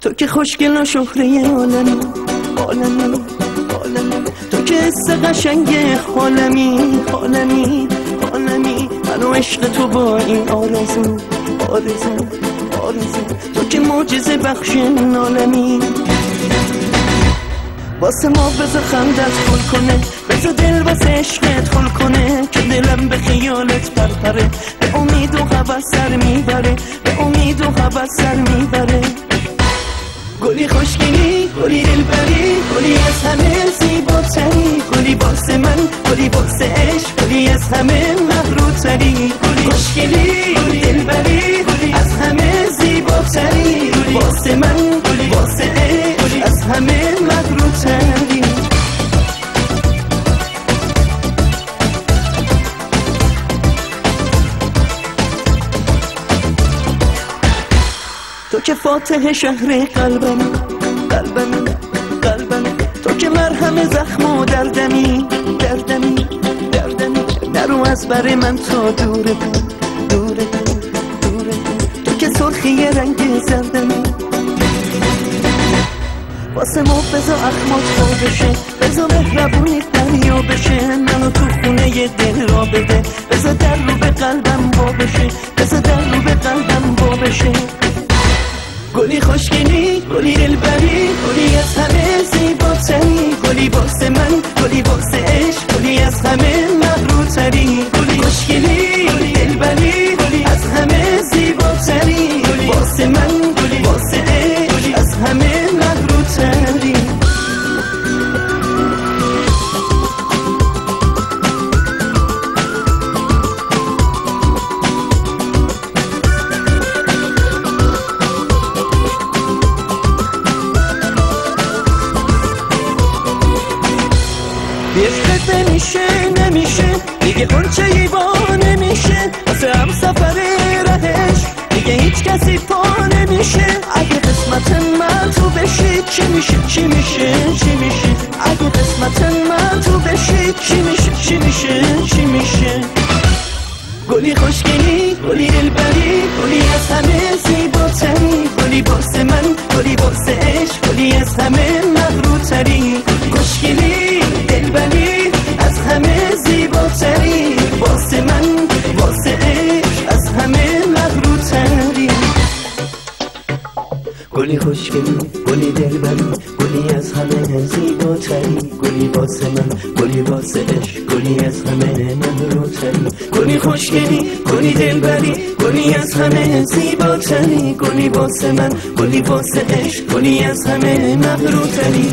تو که خوشگل و شهره عالمی عالمی عالمی، تو که حس قشنگ عالمی عالمی عالمی، من و عشق تو با این آرزو آرزو آرزو، تو که معجزه بخش عالمی. واسه ما بذار خندت گل کنه، بذار دل واسه عشقت خل کنه، که دلم به خیالت پرپره، به امید و خبر سر میبره، به امید و خبر سر میبره. گلی خوشگلی، گلی دلبری، گلی از همه زیباتری، گلی واسه من، گلی واسه عشق، گلی از همه مغروتری. گلی خوشگلی، گلی دلبری، گلی از همه زیباتری، گلی واسه من، گلی واسه عشق، گلی از همه مغروتری. تو که فاتح شهر قلبم قلبم قلبم، تو که مرهم زخم و دردمی دردمی دردمی، نرو از بر من تا دوره دوره دوره، تو که سرخی رنگ زردمی. واسه ما بذار اخمات پا بشه، بذار مهربونی دریا بشه، منو تو خونه دل را بده، بذار در رو به قلبم با بشه، بذار در رو به قلبم با بشه. گلی خوشگلی، گلی دلبری، گلی از همه زیباتری، گلی واسه من، گلی واسه عشق، گلی از همه مغروتری. گلی خوشگلی، گلی دلبری، گلی از همه زیباتری، گلی واسه من، گلی واسه عشق، گلی از همه مغروتری. عشقت نمیشه نمیشه دیگه اونچه ایوا نمیشه، واسه هم سفر رهش دیگه هیچ کسی پا نمیشه. اگه قسمت من تو بشی چی میشه چی میشه چی میشه، اگه قسمت من تو بشی چی میشه چی میشه چی میشه. گلی خوشگلی، گلی دلبری، گلی از همه زیباتری، گلی واسه من، گلی واسه عشق، گلی از همه مغروتری. خوشگلی، دلبری، از همه زیباتری، واسه من، واسه عشق، از همه مغروتری. گلی خوشگلی، گلی دلبری، گلی از همه زیباتری، گلی واسه من، گلی واسه عشق، گلی از همه مغروتری. گلی خوشگلی، گلی دلبری، گلی از همه زیباتری، گلی واسه من، گلی واسه عشق، گلی از همه مغروتری.